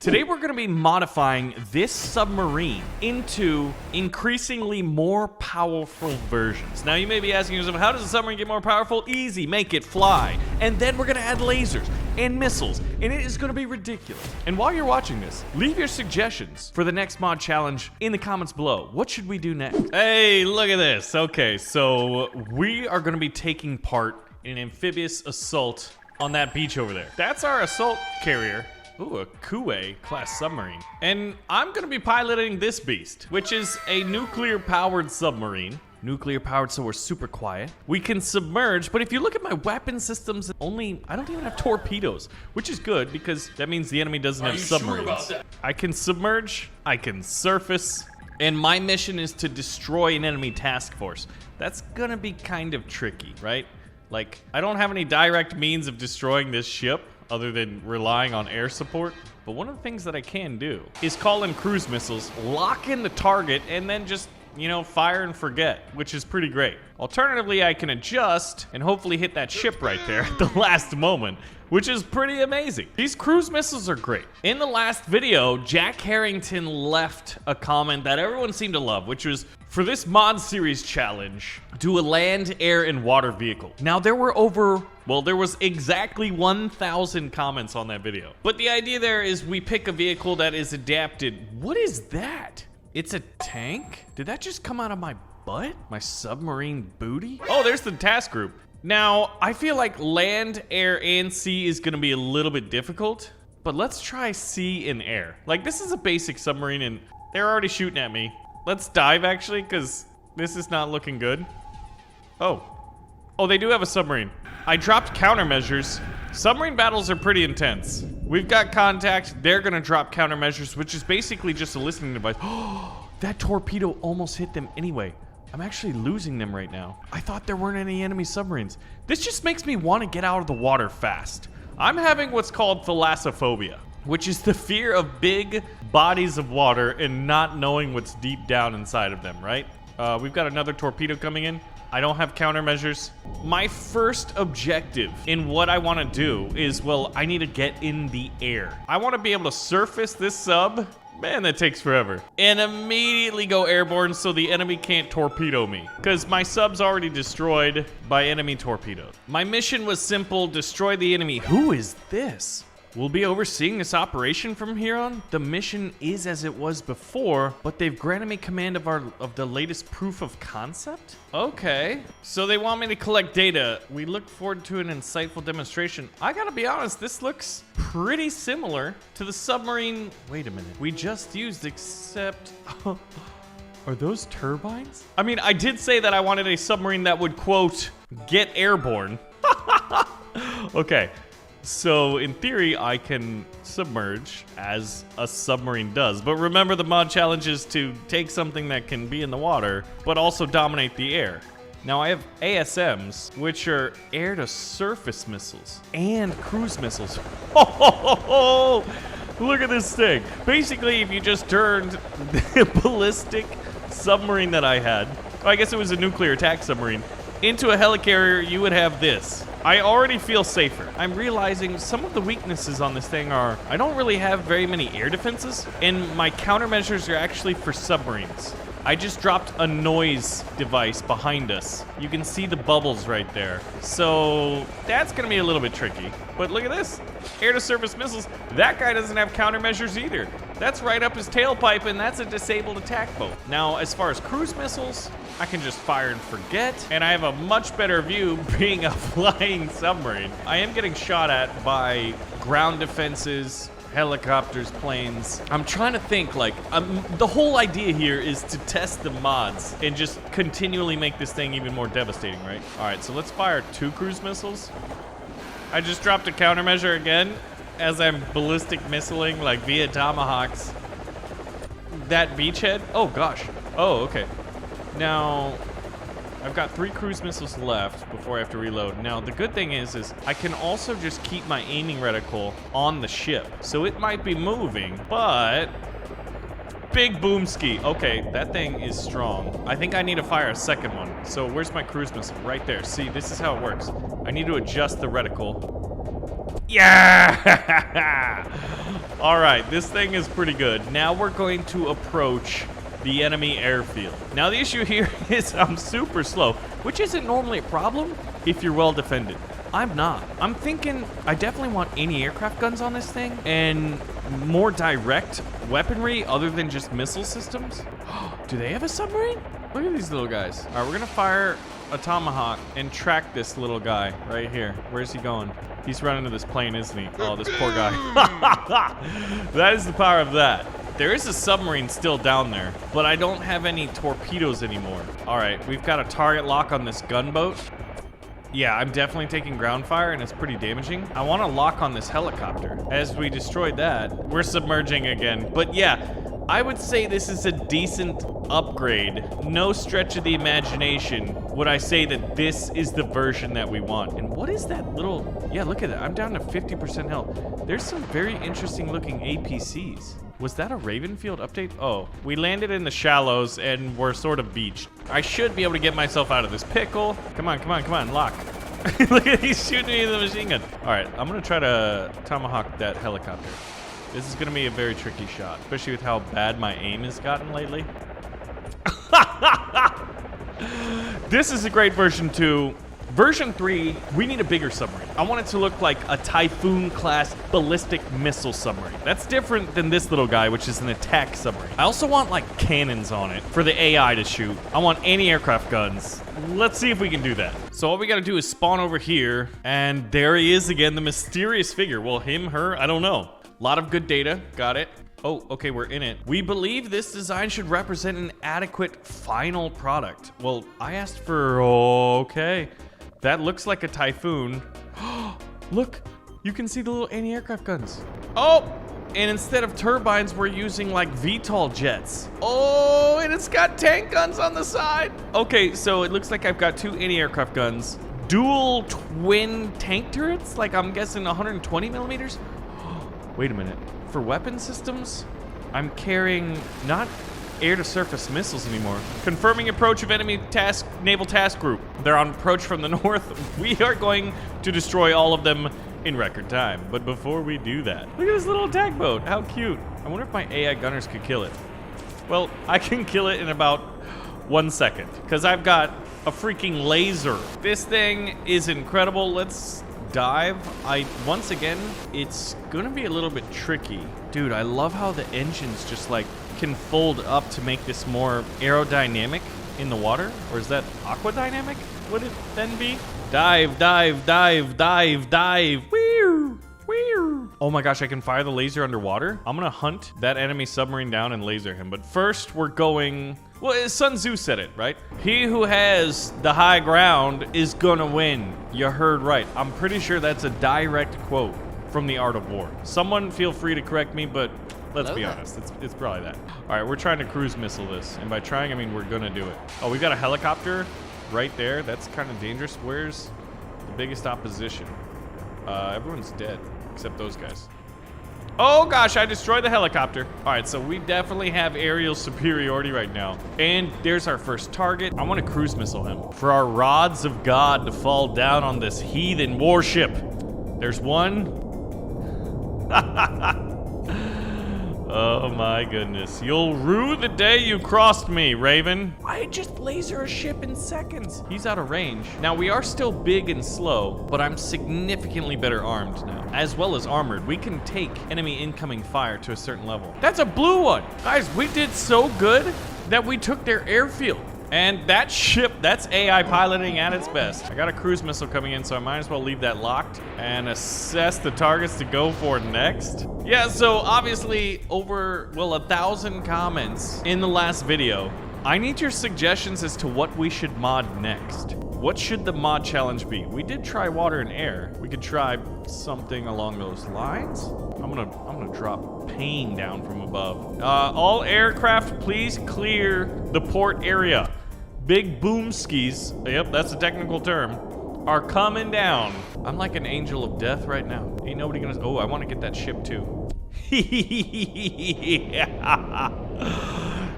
Today we're going to be modifying this submarine into increasingly more powerful versions. Now you may be asking yourself, how does a submarine get more powerful? Easy, make it fly. And then we're going to add lasers and missiles, and it is going to be ridiculous. And while you're watching this, leave your suggestions for the next mod challenge in the comments below. What should we do next? Hey, look at this. Okay, so we are going to be taking part in an amphibious assault on that beach over there. That's our assault carrier. Ooh, a Kuwait class submarine. And I'm gonna be piloting this beast, which is a nuclear powered submarine. Nuclear powered, so we're super quiet. We can submerge, but if you look at my weapon systems, I don't even have torpedoes, which is good because that means the enemy doesn't have submarines. Sure about that? I can submerge, I can surface, and my mission is to destroy an enemy task force. That's gonna be kind of tricky, right? Like, I don't have any direct means of destroying this ship other than relying on air support. But one of the things that I can do is call in cruise missiles, lock in the target, and then just, you know, fire and forget, which is pretty great. Alternatively, I can adjust and hopefully hit that ship right there at the last moment, which is pretty amazing. These cruise missiles are great. In the last video, Jack Harrington left a comment that everyone seemed to love, which was, for this mod series challenge, do a land, air, and water vehicle. Now there was exactly 1,000 comments on that video. But the idea there is we pick a vehicle that is adapted. What is that? It's a tank? Did that just come out of my butt? My submarine booty? Oh, there's the task group. Now, I feel like land, air, and sea is gonna be a little bit difficult, but let's try sea and air. Like, this is a basic submarine and they're already shooting at me. Let's dive actually, because this is not looking good. Oh, they do have a submarine. I dropped countermeasures. Submarine battles are pretty intense. We've got contact, they're gonna drop countermeasures, which is basically just a listening device. Oh, that torpedo almost hit them anyway. I'm actually losing them right now. I thought there weren't any enemy submarines. This just makes me want to get out of the water fast. I'm having what's called thalassophobia, which is the fear of big bodies of water and not knowing what's deep down inside of them, right? We've got another torpedo coming in. I don't have countermeasures. My first objective in what I want to do is, well, I need to get in the air. I want to be able to surface this sub. Man, that takes forever. And immediately go airborne so the enemy can't torpedo me, because my sub's already destroyed by enemy torpedoes. My mission was simple: destroy the enemy. Who is this? We'll be overseeing this operation from here on. The mission is as it was before, but they've granted me command of the latest proof of concept? Okay. So they want me to collect data. We look forward to an insightful demonstration. I gotta be honest, this looks pretty similar to the submarine. Wait a minute. We just used, except... Are those turbines? I mean, I did say that I wanted a submarine that would, quote, get airborne. Okay. So, in theory, I can submerge as a submarine does. But remember, the mod challenge is to take something that can be in the water, but also dominate the air. Now, I have ASMs, which are air-to-surface missiles and cruise missiles. Oh, look at this thing. Basically, if you just turned the ballistic submarine that I had, I guess it was a nuclear attack submarine, into a helicarrier, you would have this. I already feel safer. I'm realizing some of the weaknesses on this thing are, I don't really have very many air defenses, and my countermeasures are actually for submarines. I just dropped a noise device behind us. You can see the bubbles right there. So that's gonna be a little bit tricky. But look at this, air-to-surface missiles. That guy doesn't have countermeasures either. That's right up his tailpipe, and that's a disabled attack boat. Now, as far as cruise missiles, I can just fire and forget, and I have a much better view being a flying submarine. I am getting shot at by ground defenses, helicopters, planes. I'm trying to think, like, the whole idea here is to test the mods and just continually make this thing even more devastating, right? All right, so let's fire 2 cruise missiles. I just dropped a countermeasure again as I'm ballistic missiling, like, via tomahawks. That beachhead? Oh, gosh. Oh, okay. Now, I've got 3 cruise missiles left before I have to reload. Now, the good thing is I can also just keep my aiming reticle on the ship. So it might be moving, but... Big boomski. Okay, that thing is strong. I think I need to fire a second one. So where's my cruise missile? Right there. See, this is how it works. I need to adjust the reticle. Yeah! All right, this thing is pretty good. Now we're going to approach the enemy airfield. Now the issue here is I'm super slow, which isn't normally a problem if you're well defended. I'm not. I'm thinking I definitely want anti-aircraft guns on this thing and more direct weaponry other than just missile systems. Do they have a submarine? Look at these little guys. All right, we're gonna fire a tomahawk and track this little guy right here. Where's he going? He's running to this plane, isn't he? Oh, this poor guy. That is the power of that. There is a submarine still down there, but I don't have any torpedoes anymore. All right, we've got a target lock on this gunboat. Yeah, I'm definitely taking ground fire, and it's pretty damaging. I want to lock on this helicopter. As we destroyed that, we're submerging again. But yeah, I would say this is a decent upgrade. No stretch of the imagination would I say that this is the version that we want. And what is that little... Yeah, look at that. I'm down to 50% health. There's some very interesting looking APCs. Was that a Ravenfield update? Oh, we landed in the shallows and we're sort of beached. I should be able to get myself out of this pickle. Come on, come on, come on, lock. Look at he's shooting me with a machine gun. All right, I'm gonna try to tomahawk that helicopter. This is gonna be a very tricky shot, especially with how bad my aim has gotten lately. This is a great version 2. Version 3, we need a bigger submarine. I want it to look like a Typhoon-class ballistic missile submarine. That's different than this little guy, which is an attack submarine. I also want, like, cannons on it for the AI to shoot. I want anti-aircraft guns. Let's see if we can do that. So all we gotta do is spawn over here, and there he is again, the mysterious figure. Well, him, her, I don't know. A lot of good data, got it. Oh, okay, we're in it. We believe this design should represent an adequate final product. Well, I asked for, okay. That looks like a Typhoon. Look, you can see the little anti-aircraft guns. Oh, and instead of turbines, we're using like VTOL jets. Oh, and it's got tank guns on the side. Okay, so it looks like I've got 2 anti-aircraft guns. Dual twin tank turrets, like I'm guessing 120 millimeters. Wait a minute, for weapon systems, I'm carrying not air-to-surface missiles anymore. Confirming approach of enemy naval task group. They're on approach from the north. We are going to destroy all of them in record time. But before we do that, look at this little attack boat. How cute. I wonder if my AI gunners could kill it. Well, I can kill it in about 1 second because I've got a freaking laser. This thing is incredible. Let's dive. Once again, it's gonna be a little bit tricky. Dude, I love how the engines just like can fold up to make this more aerodynamic in the water. Or is that aquadynamic? Would it then be? Dive, dive, dive, dive, dive. Weird, weird. Oh my gosh, I can fire the laser underwater. I'm gonna hunt that enemy submarine down and laser him. But first we're going, well, Sun Tzu said it, right? He who has the high ground is gonna win. You heard right. I'm pretty sure that's a direct quote from The Art of War. Someone feel free to correct me, but let's be honest, it's probably that. All right, we're trying to cruise missile this. And by trying, I mean we're gonna do it. Oh, we got a helicopter right there. That's kind of dangerous. Where's the biggest opposition? Everyone's dead, except those guys. Oh gosh, I destroyed the helicopter. All right, so we definitely have aerial superiority right now. And there's our first target. I want to cruise missile him. For our rods of God to fall down on this heathen warship. There's one. Oh my goodness. You'll rue the day you crossed me, Raven. I just laser a ship in seconds. He's out of range. Now, we are still big and slow, but I'm significantly better armed now, as well as armored. We can take enemy incoming fire to a certain level. That's a blue one. Guys, we did so good that we took their airfield. And that ship, that's AI piloting at its best. I got a cruise missile coming in, so I might as well leave that locked and assess the targets to go for next. Yeah, so obviously over, well, 1,000 comments in the last video. I need your suggestions as to what we should mod next. What should the mod challenge be? We did try water and air. We could try something along those lines. I'm gonna drop pain down from above. All aircraft, please clear the port area. Big boomskis, yep, that's a technical term, are coming down. I'm like an angel of death right now. Ain't nobody gonna, oh, I wanna get that ship too.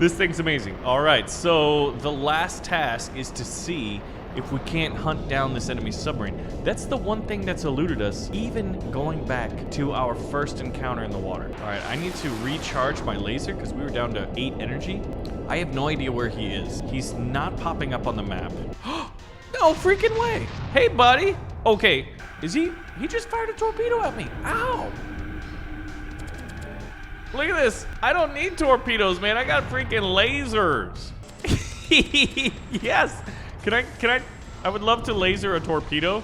This thing's amazing. All right, so the last task is to see if we can't hunt down this enemy submarine. That's the one thing that's eluded us, even going back to our first encounter in the water. All right, I need to recharge my laser because we were down to 8 energy. I have no idea where he is. He's not popping up on the map. No freaking way. Hey, buddy. Okay, is he just fired a torpedo at me. Ow. Look at this. I don't need torpedoes, man. I got freaking lasers. Yes. I would love to laser a torpedo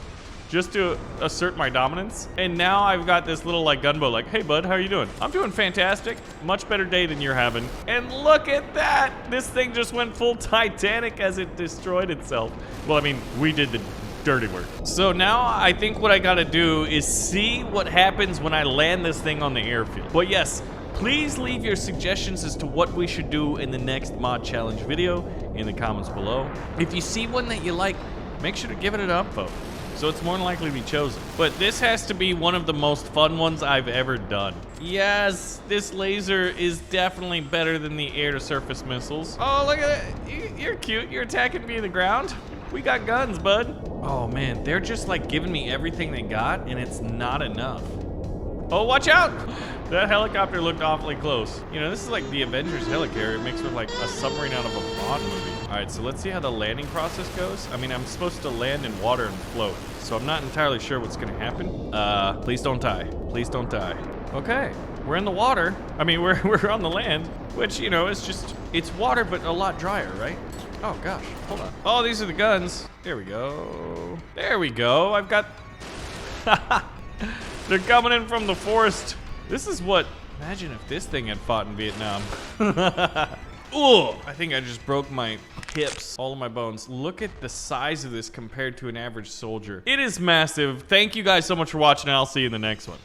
just to assert my dominance. And now I've got this little like gunboat like, hey bud, how are you doing? I'm doing fantastic. Much better day than you're having. And look at that. This thing just went full Titanic as it destroyed itself. Well, I mean, we did the dirty work. So now I think what I gotta do is see what happens when I land this thing on the airfield. But yes, please leave your suggestions as to what we should do in the next mod challenge video in the comments below. If you see one that you like, make sure to give it an upvote so it's more than likely to be chosen. But this has to be one of the most fun ones I've ever done. Yes, this laser is definitely better than the air-to-surface missiles. Oh, look at it. You're cute. You're attacking me in the ground. We got guns, bud. Oh, man. They're just, like, giving me everything they got, and it's not enough. Oh, watch out! That helicopter looked awfully close. You know, this is like the Avengers helicarrier mixed with like a submarine out of a Bond movie. All right, so let's see how the landing process goes. I mean, I'm supposed to land in water and float, so I'm not entirely sure what's gonna happen. Please don't die. Please don't die. Okay, we're in the water. I mean, we're on the land, which, you know, it's water, but a lot drier, right? Oh gosh, hold on. Oh, these are the guns. There we go. There we go. I've got... They're coming in from the forest. This is what... Imagine if this thing had fought in Vietnam. Ooh, I think I just broke my hips, all of my bones. Look at the size of this compared to an average soldier. It is massive. Thank you guys so much for watching, and I'll see you in the next one.